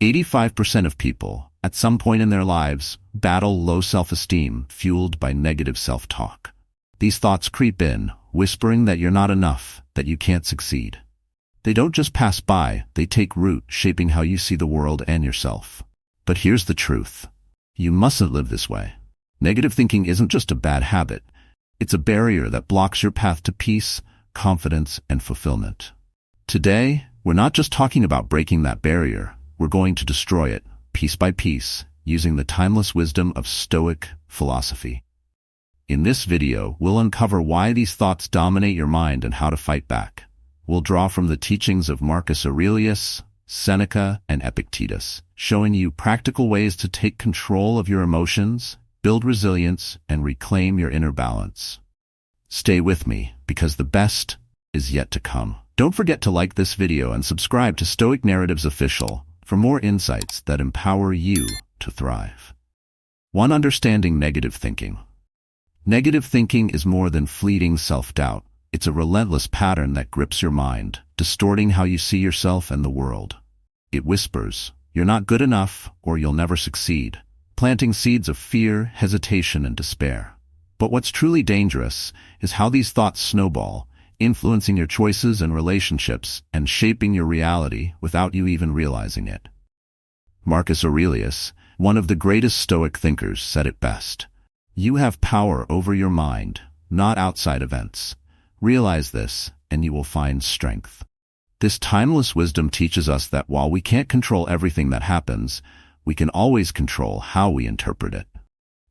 85% of people, at some point in their lives, battle low self-esteem fueled by negative self-talk. These thoughts creep in, whispering that you're not enough, that you can't succeed. They don't just pass by, they take root, shaping how you see the world and yourself. But here's the truth. You mustn't live this way. Negative thinking isn't just a bad habit. It's a barrier that blocks your path to peace, confidence, and fulfillment. Today, we're not just talking about breaking that barrier. We're going to destroy it, piece by piece, using the timeless wisdom of Stoic philosophy. In this video, we'll uncover why these thoughts dominate your mind and how to fight back. We'll draw from the teachings of Marcus Aurelius, Seneca, and Epictetus, showing you practical ways to take control of your emotions, build resilience, and reclaim your inner balance. Stay with me, because the best is yet to come. Don't forget to like this video and subscribe to Stoic Narratives Official for more insights that empower you to thrive. 1. Understanding negative thinking. Negative thinking is more than fleeting self-doubt. It's a relentless pattern that grips your mind, distorting how you see yourself and the world. It whispers, "You're not good enough," or "You'll never succeed," planting seeds of fear, hesitation, and despair. But what's truly dangerous is how these thoughts snowball, influencing your choices and relationships and shaping your reality without you even realizing it. Marcus Aurelius, one of the greatest Stoic thinkers, said it best. You have power over your mind, not outside events. Realize this, and you will find strength. This timeless wisdom teaches us that while we can't control everything that happens, we can always control how we interpret it.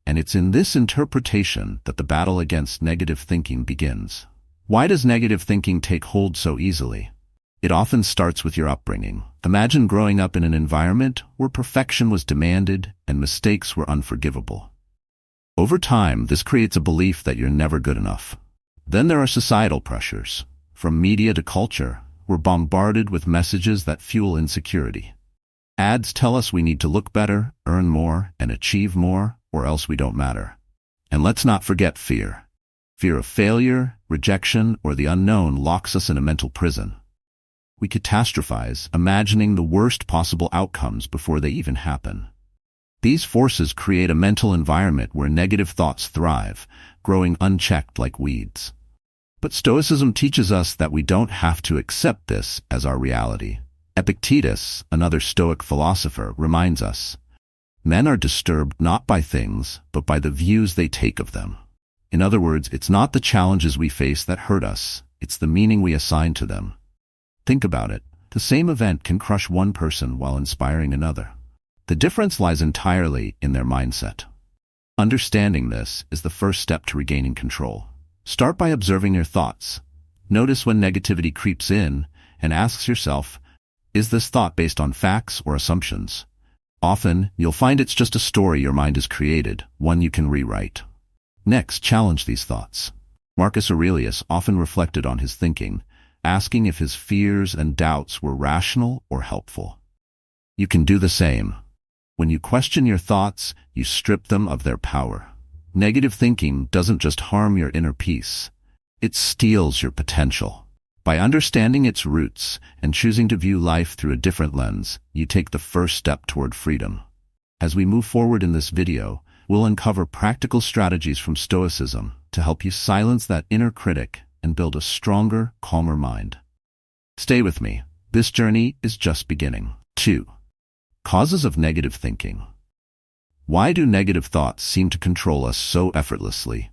And it's in this interpretation that the battle against negative thinking begins. Why does negative thinking take hold so easily? It often starts with your upbringing. Imagine growing up in an environment where perfection was demanded and mistakes were unforgivable. Over time, this creates a belief that you're never good enough. Then there are societal pressures. From media to culture, we're bombarded with messages that fuel insecurity. Ads tell us we need to look better, earn more, and achieve more, or else we don't matter. And let's not forget fear. Fear of failure, rejection, or the unknown locks us in a mental prison. We catastrophize, imagining the worst possible outcomes before they even happen. These forces create a mental environment where negative thoughts thrive, growing unchecked like weeds. But Stoicism teaches us that we don't have to accept this as our reality. Epictetus, another Stoic philosopher, reminds us, men are disturbed not by things, but by the views they take of them. In other words, it's not the challenges we face that hurt us, it's the meaning we assign to them. Think about it. The same event can crush one person while inspiring another. The difference lies entirely in their mindset. Understanding this is the first step to regaining control. Start by observing your thoughts. Notice when negativity creeps in and ask yourself, is this thought based on facts or assumptions? Often, you'll find it's just a story your mind has created, one you can rewrite. Next, challenge these thoughts. Marcus Aurelius often reflected on his thinking, asking if his fears and doubts were rational or helpful. You can do the same. When you question your thoughts, you strip them of their power. Negative thinking doesn't just harm your inner peace. It steals your potential. By understanding its roots and choosing to view life through a different lens, you take the first step toward freedom. As we move forward in this video, we'll uncover practical strategies from Stoicism to help you silence that inner critic and build a stronger, calmer mind. Stay with me. This journey is just beginning. 2. Causes of negative thinking. Why do negative thoughts seem to control us so effortlessly?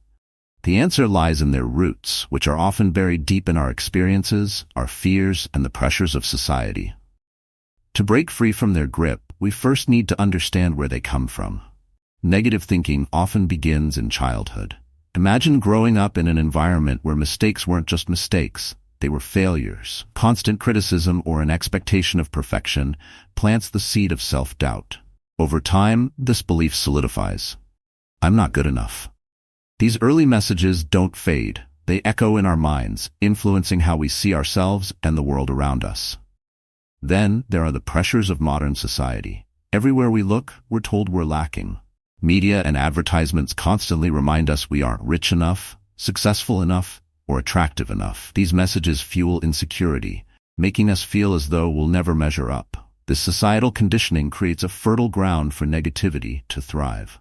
The answer lies in their roots, which are often buried deep in our experiences, our fears, and the pressures of society. To break free from their grip, we first need to understand where they come from. Negative thinking often begins in childhood. Imagine growing up in an environment where mistakes weren't just mistakes. They were failures. Constant criticism or an expectation of perfection plants the seed of self-doubt. Over time, this belief solidifies. I'm not good enough. These early messages don't fade. They echo in our minds, influencing how we see ourselves and the world around us. Then, there are the pressures of modern society. Everywhere we look, we're told we're lacking. Media and advertisements constantly remind us we aren't rich enough, successful enough, or attractive enough. These messages fuel insecurity, making us feel as though we'll never measure up. This societal conditioning creates a fertile ground for negativity to thrive.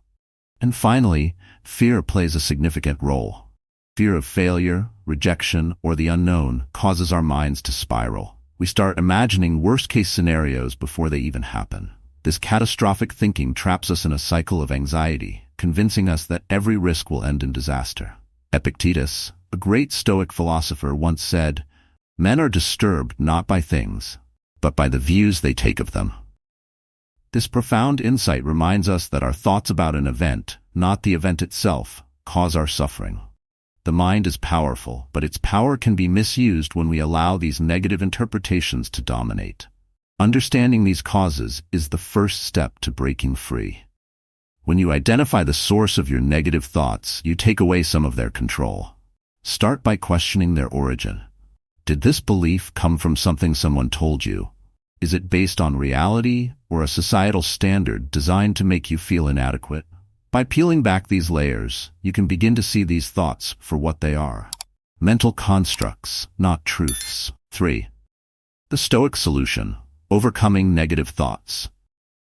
And finally, fear plays a significant role. Fear of failure, rejection, or the unknown causes our minds to spiral. We start imagining worst-case scenarios before they even happen. This catastrophic thinking traps us in a cycle of anxiety, convincing us that every risk will end in disaster. Epictetus, a great Stoic philosopher, once said, "Men are disturbed not by things, but by the views they take of them." This profound insight reminds us that our thoughts about an event, not the event itself, cause our suffering. The mind is powerful, but its power can be misused when we allow these negative interpretations to dominate. Understanding these causes is the first step to breaking free. When you identify the source of your negative thoughts, you take away some of their control. Start by questioning their origin. Did this belief come from something someone told you? Is it based on reality or a societal standard designed to make you feel inadequate? By peeling back these layers, you can begin to see these thoughts for what they are. Mental constructs, not truths. 3. The Stoic solution: overcoming negative thoughts.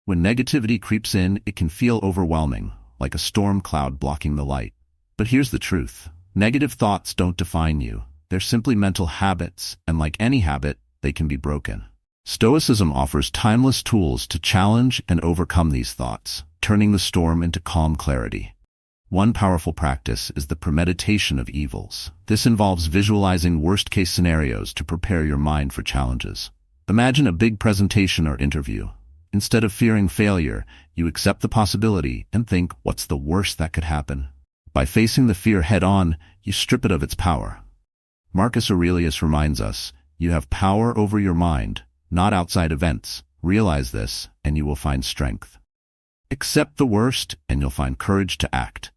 When negativity creeps in, it can feel overwhelming, like a storm cloud blocking the light. But here's the truth. Negative thoughts don't define you. They're simply mental habits, and like any habit, they can be broken. Stoicism offers timeless tools to challenge and overcome these thoughts, turning the storm into calm clarity. One powerful practice is the Premeditation of Evils. This involves visualizing worst-case scenarios to prepare your mind for challenges. Imagine a big presentation or interview. Instead of fearing failure, you accept the possibility and think, what's the worst that could happen? By facing the fear head-on, you strip it of its power. Marcus Aurelius reminds us, you have power over your mind, not outside events. Realize this, and you will find strength. Accept the worst, and you'll find courage to act.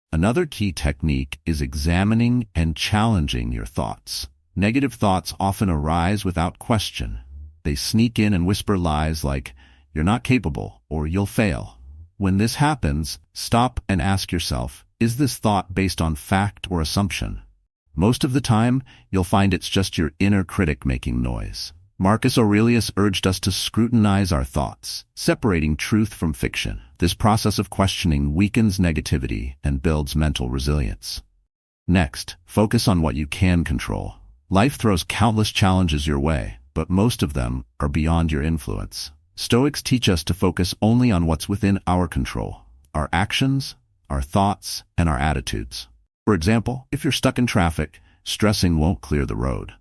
Another key technique is examining and challenging your thoughts. Negative thoughts often arise without question. They sneak in and whisper lies like, "You're not capable," or "You'll fail." When this happens, stop and ask yourself, is this thought based on fact or assumption? Most of the time, you'll find it's just your inner critic making noise. Marcus Aurelius urged us to scrutinize our thoughts, separating truth from fiction. This process of questioning weakens negativity and builds mental resilience. Next, focus on what you can control. Life throws countless challenges your way, but most of them are beyond your influence. Stoics teach us to focus only on what's within our control: our actions, our thoughts, and our attitudes. For example, if you're stuck in traffic, stressing won't clear the road.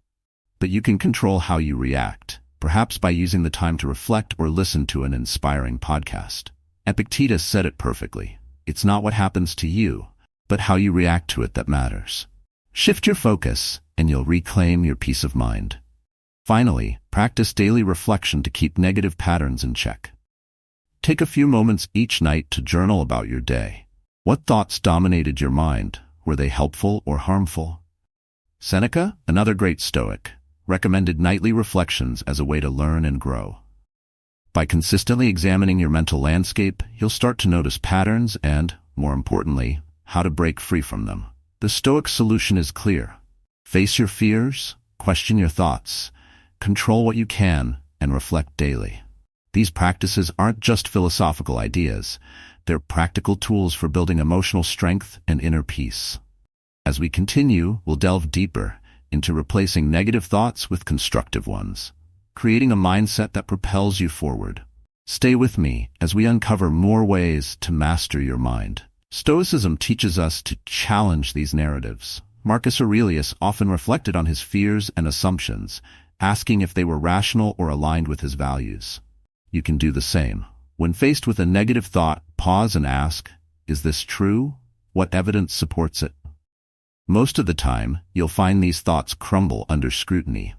But you can control how you react, perhaps by using the time to reflect or listen to an inspiring podcast. Epictetus said it perfectly. It's not what happens to you, but how you react to it that matters. Shift your focus, and you'll reclaim your peace of mind. Finally, practice daily reflection to keep negative patterns in check. Take a few moments each night to journal about your day. What thoughts dominated your mind? Were they helpful or harmful? Seneca, another great Stoic, recommended nightly reflections as a way to learn and grow. By consistently examining your mental landscape, you'll start to notice patterns and, more importantly, how to break free from them. The Stoic solution is clear. Face your fears, question your thoughts, control what you can, and reflect daily. These practices aren't just philosophical ideas. They're practical tools for building emotional strength and inner peace. As we continue, we'll delve deeper into replacing negative thoughts with constructive ones, creating a mindset that propels you forward. Stay with me as we uncover more ways to master your mind. Stoicism teaches us to challenge these narratives. Marcus Aurelius often reflected on his fears and assumptions, asking if they were rational or aligned with his values. You can do the same. When faced with a negative thought, pause and ask, is this true? What evidence supports it? Most of the time, you'll find these thoughts crumble under scrutiny.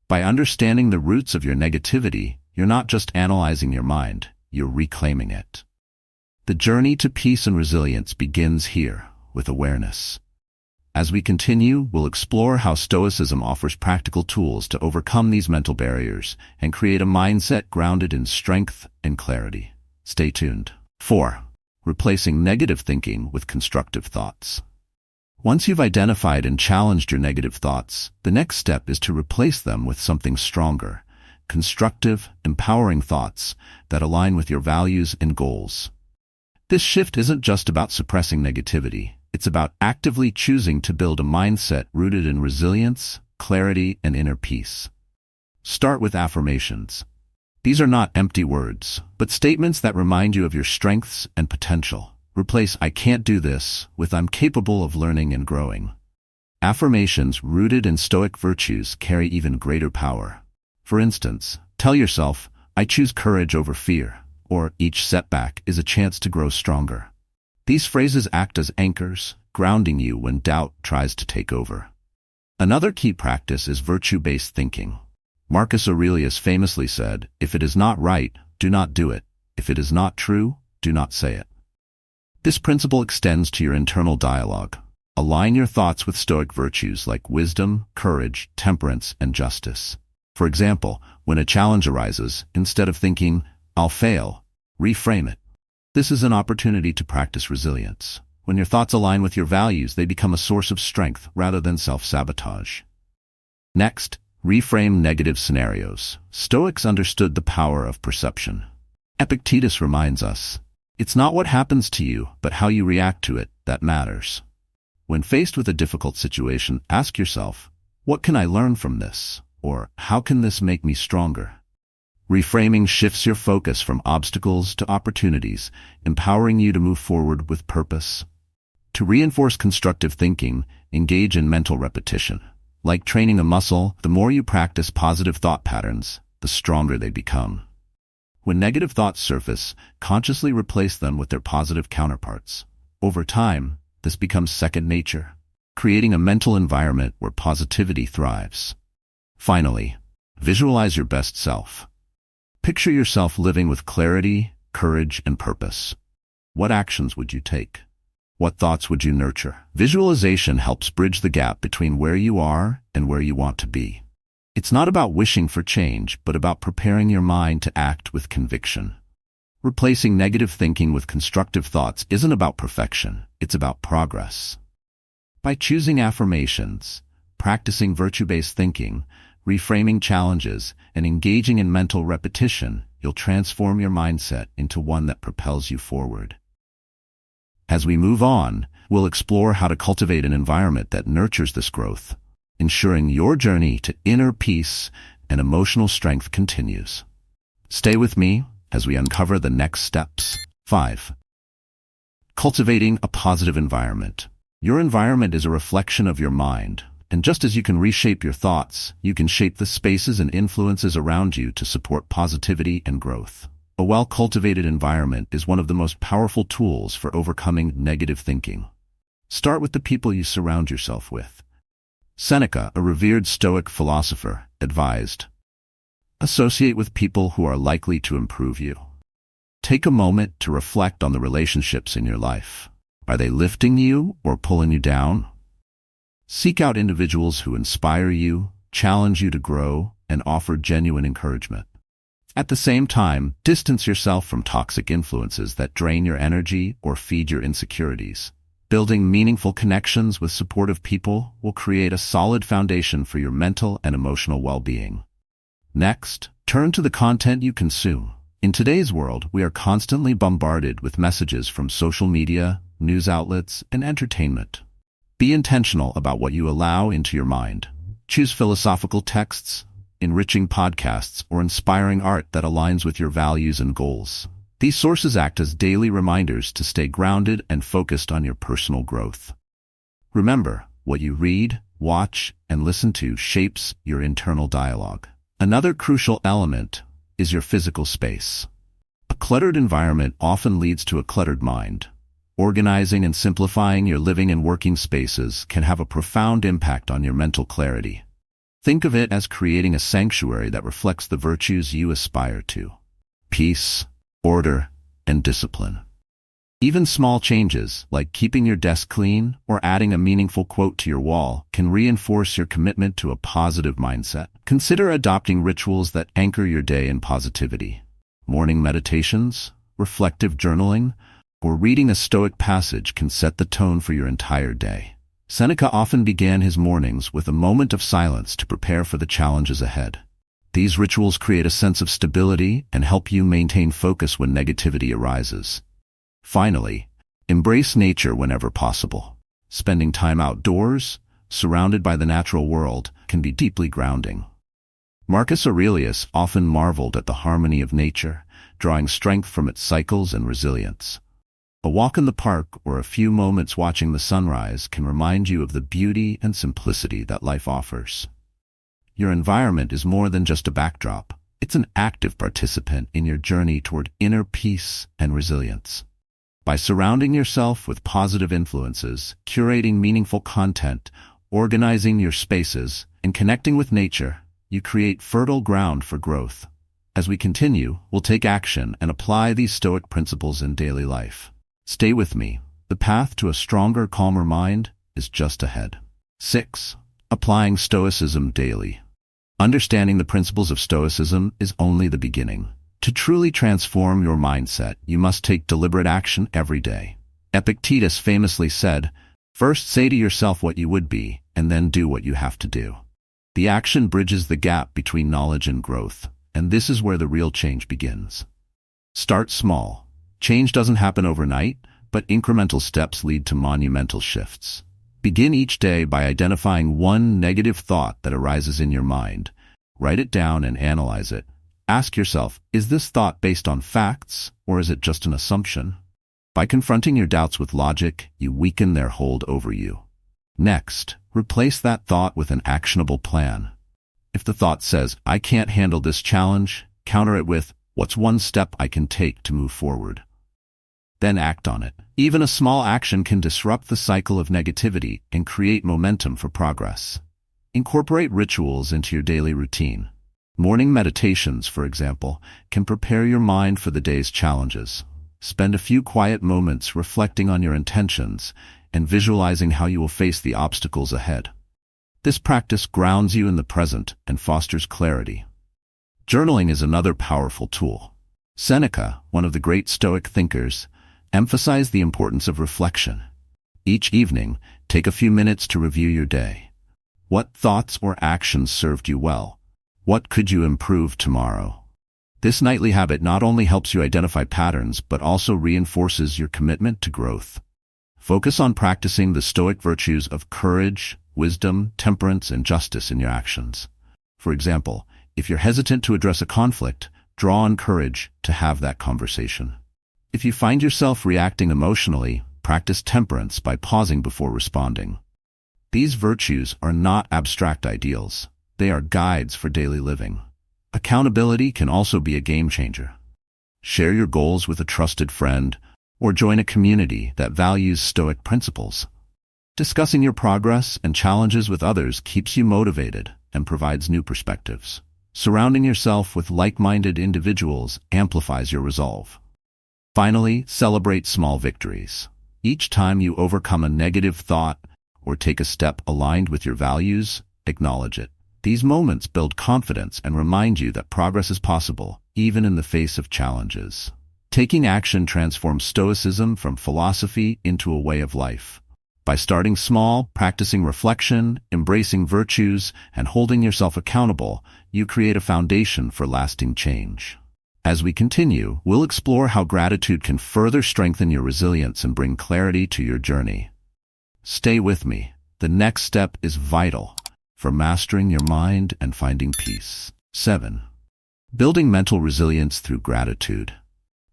By understanding the roots of your negativity, you're not just analyzing your mind, you're reclaiming it. The journey to peace and resilience begins here, with awareness. As we continue, we'll explore how Stoicism offers practical tools to overcome these mental barriers and create a mindset grounded in strength and clarity. Stay tuned. 4. Replacing negative thinking with constructive thoughts. Once you've identified and challenged your negative thoughts, the next step is to replace them with something stronger. constructive, empowering thoughts that align with your values and goals. This shift isn't just about suppressing negativity. It's about actively choosing to build a mindset rooted in resilience, clarity, and inner peace. Start with affirmations. These are not empty words, but statements that remind you of your strengths and potential. Replace "I can't do this" with "I'm capable of learning and growing." Affirmations rooted in Stoic virtues carry even greater power. For instance, tell yourself, "I choose courage over fear," or "Each setback is a chance to grow stronger." These phrases act as anchors, grounding you when doubt tries to take over. Another key practice is virtue-based thinking. Marcus Aurelius famously said, "If it is not right, do not do it. If it is not true, do not say it." This principle extends to your internal dialogue. Align your thoughts with Stoic virtues like wisdom, courage, temperance, and justice. For example, when a challenge arises, instead of thinking, "I'll fail," reframe it. This is an opportunity to practice resilience. When your thoughts align with your values, they become a source of strength rather than self-sabotage. Next, reframe negative scenarios. Stoics understood the power of perception. Epictetus reminds us, "It's not what happens to you, but how you react to it, that matters." When faced with a difficult situation, ask yourself, "What can I learn from this?" Or, "How can this make me stronger?" Reframing shifts your focus from obstacles to opportunities, empowering you to move forward with purpose. To reinforce constructive thinking, engage in mental repetition. Like training a muscle, the more you practice positive thought patterns, the stronger they become. When negative thoughts surface, consciously replace them with their positive counterparts. Over time, this becomes second nature, creating a mental environment where positivity thrives. Finally, visualize your best self. Picture yourself living with clarity, courage, and purpose. What actions would you take? What thoughts would you nurture? Visualization helps bridge the gap between where you are and where you want to be. It's not about wishing for change, but about preparing your mind to act with conviction. Replacing negative thinking with constructive thoughts isn't about perfection, it's about progress. By choosing affirmations, practicing virtue-based thinking, reframing challenges, and engaging in mental repetition, you'll transform your mindset into one that propels you forward. As we move on, we'll explore how to cultivate an environment that nurtures this growth, ensuring your journey to inner peace and emotional strength continues. Stay with me as we uncover the next steps. 5. Cultivating a positive environment. Your environment is a reflection of your mind, and just as you can reshape your thoughts, you can shape the spaces and influences around you to support positivity and growth. A well-cultivated environment is one of the most powerful tools for overcoming negative thinking. Start with the people you surround yourself with. Seneca, a revered Stoic philosopher, advised, "Associate with people who are likely to improve you." Take a moment to reflect on the relationships in your life. Are they lifting you or pulling you down? Seek out individuals who inspire you, challenge you to grow, and offer genuine encouragement. At the same time, distance yourself from toxic influences that drain your energy or feed your insecurities. Building meaningful connections with supportive people will create a solid foundation for your mental and emotional well-being. Next, turn to the content you consume. In today's world, we are constantly bombarded with messages from social media, news outlets, and entertainment. Be intentional about what you allow into your mind. Choose philosophical texts, enriching podcasts, or inspiring art that aligns with your values and goals. These sources act as daily reminders to stay grounded and focused on your personal growth. Remember, what you read, watch, and listen to shapes your internal dialogue. Another crucial element is your physical space. A cluttered environment often leads to a cluttered mind. Organizing and simplifying your living and working spaces can have a profound impact on your mental clarity. Think of it as creating a sanctuary that reflects the virtues you aspire to: peace, order, and discipline. Even small changes, like keeping your desk clean or adding a meaningful quote to your wall, can reinforce your commitment to a positive mindset. Consider adopting rituals that anchor your day in positivity. Morning meditations, reflective journaling, or reading a Stoic passage can set the tone for your entire day. Seneca often began his mornings with a moment of silence to prepare for the challenges ahead. These rituals create a sense of stability and help you maintain focus when negativity arises. Finally, embrace nature whenever possible. Spending time outdoors, surrounded by the natural world, can be deeply grounding. Marcus Aurelius often marveled at the harmony of nature, drawing strength from its cycles and resilience. A walk in the park or a few moments watching the sunrise can remind you of the beauty and simplicity that life offers. Your environment is more than just a backdrop. It's an active participant in your journey toward inner peace and resilience. By surrounding yourself with positive influences, curating meaningful content, organizing your spaces, and connecting with nature, you create fertile ground for growth. As we continue, we'll take action and apply these Stoic principles in daily life. Stay with me. The path to a stronger, calmer mind is just ahead. 6. Applying Stoicism daily. Understanding the principles of Stoicism is only the beginning. To truly transform your mindset, you must take deliberate action every day. Epictetus famously said, "First say to yourself what you would be, and then do what you have to do." The action bridges the gap between knowledge and growth, and this is where the real change begins. Start small. Change doesn't happen overnight, but incremental steps lead to monumental shifts. Begin each day by identifying one negative thought that arises in your mind. Write it down and analyze it. Ask yourself, is this thought based on facts, or is it just an assumption? By confronting your doubts with logic, you weaken their hold over you. Next, replace that thought with an actionable plan. If the thought says, "I can't handle this challenge," counter it with, "What's one step I can take to move forward?" Then act on it. Even a small action can disrupt the cycle of negativity and create momentum for progress. Incorporate rituals into your daily routine. Morning meditations, for example, can prepare your mind for the day's challenges. Spend a few quiet moments reflecting on your intentions and visualizing how you will face the obstacles ahead. This practice grounds you in the present and fosters clarity. Journaling is another powerful tool. Seneca, one of the great Stoic thinkers, emphasized the importance of reflection. Each evening, take a few minutes to review your day. What thoughts or actions served you well? What could you improve tomorrow? This nightly habit not only helps you identify patterns, but also reinforces your commitment to growth. Focus on practicing the Stoic virtues of courage, wisdom, temperance, and justice in your actions. For example, if you're hesitant to address a conflict, draw on courage to have that conversation. If you find yourself reacting emotionally, practice temperance by pausing before responding. These virtues are not abstract ideals. They are guides for daily living. Accountability can also be a game changer. Share your goals with a trusted friend or join a community that values Stoic principles. Discussing your progress and challenges with others keeps you motivated and provides new perspectives. Surrounding yourself with like-minded individuals amplifies your resolve. Finally, celebrate small victories. Each time you overcome a negative thought or take a step aligned with your values, acknowledge it. These moments build confidence and remind you that progress is possible, even in the face of challenges. Taking action transforms Stoicism from philosophy into a way of life. By starting small, practicing reflection, embracing virtues, and holding yourself accountable, you create a foundation for lasting change. As we continue, we'll explore how gratitude can further strengthen your resilience and bring clarity to your journey. Stay with me. The next step is vital for mastering your mind and finding peace. 7. Building mental resilience through gratitude.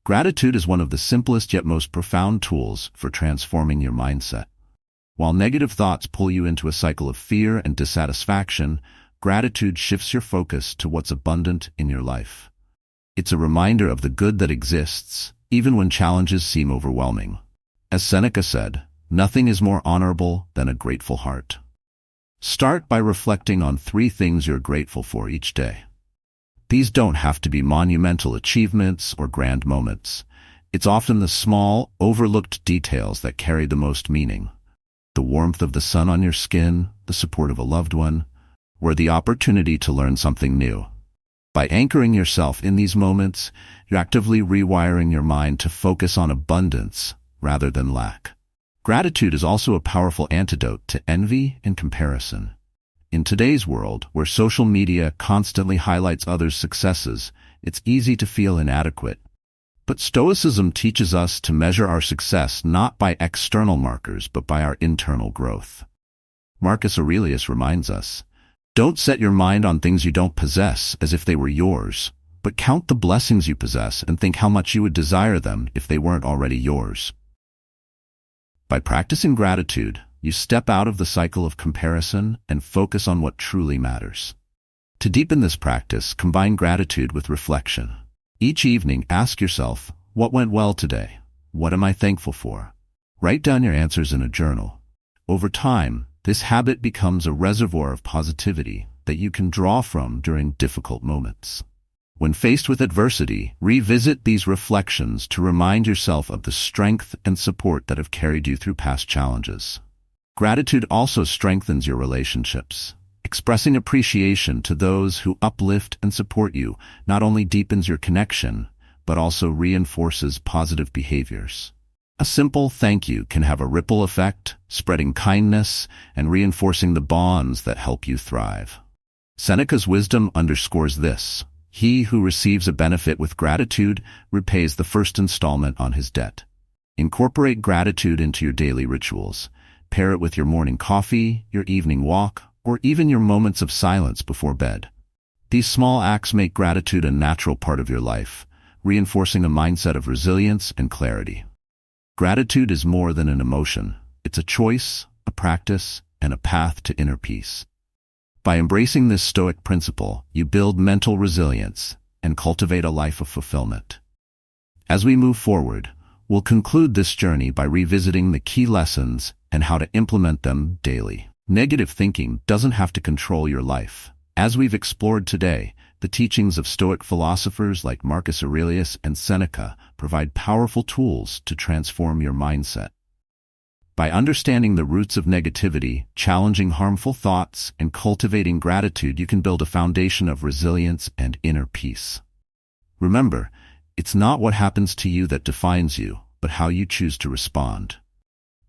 Gratitude is one of the simplest yet most profound tools for transforming your mindset. While negative thoughts pull you into a cycle of fear and dissatisfaction, gratitude shifts your focus to what's abundant in your life. It's a reminder of the good that exists, even when challenges seem overwhelming. As Seneca said, "Nothing is more honorable than a grateful heart." Start by reflecting on 3 things you're grateful for each day. These don't have to be monumental achievements or grand moments. It's often the small, overlooked details that carry the most meaning. The warmth of the sun on your skin, the support of a loved one, or the opportunity to learn something new. By anchoring yourself in these moments, you're actively rewiring your mind to focus on abundance rather than lack. Gratitude is also a powerful antidote to envy and comparison. In today's world, where social media constantly highlights others' successes, it's easy to feel inadequate. But Stoicism teaches us to measure our success not by external markers but by our internal growth. Marcus Aurelius reminds us, "Don't set your mind on things you don't possess as if they were yours, but count the blessings you possess and think how much you would desire them if they weren't already yours." By practicing gratitude, you step out of the cycle of comparison and focus on what truly matters. To deepen this practice, combine gratitude with reflection. Each evening, ask yourself, what went well today? What am I thankful for? Write down your answers in a journal. Over time, this habit becomes a reservoir of positivity that you can draw from during difficult moments. When faced with adversity, revisit these reflections to remind yourself of the strength and support that have carried you through past challenges. Gratitude also strengthens your relationships. Expressing appreciation to those who uplift and support you not only deepens your connection, but also reinforces positive behaviors. A simple thank you can have a ripple effect, spreading kindness and reinforcing the bonds that help you thrive. Seneca's wisdom underscores this. He who receives a benefit with gratitude repays the first installment on his debt. Incorporate gratitude into your daily rituals. Pair it with your morning coffee, your evening walk, or even your moments of silence before bed. These small acts make gratitude a natural part of your life, reinforcing a mindset of resilience and clarity. Gratitude is more than an emotion. It's a choice, a practice, and a path to inner peace. By embracing this Stoic principle, you build mental resilience and cultivate a life of fulfillment. As we move forward, we'll conclude this journey by revisiting the key lessons and how to implement them daily. Negative thinking doesn't have to control your life. As we've explored today, the teachings of Stoic philosophers like Marcus Aurelius and Seneca provide powerful tools to transform your mindset. By understanding the roots of negativity, challenging harmful thoughts, and cultivating gratitude, you can build a foundation of resilience and inner peace. Remember, it's not what happens to you that defines you, but how you choose to respond.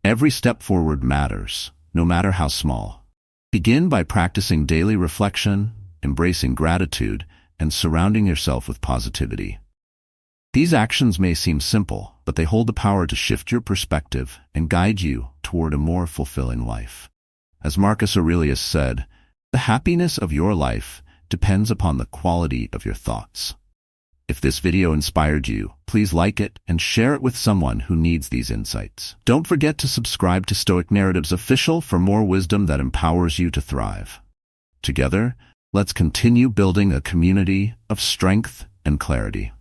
Every step forward matters, no matter how small. Begin by practicing daily reflection, embracing gratitude, and surrounding yourself with positivity. These actions may seem simple, but they hold the power to shift your perspective and guide you toward a more fulfilling life. As Marcus Aurelius said, "The happiness of your life depends upon the quality of your thoughts." If this video inspired you, please like it and share it with someone who needs these insights. Don't forget to subscribe to Stoic Narratives Official for more wisdom that empowers you to thrive. Together, let's continue building a community of strength and clarity.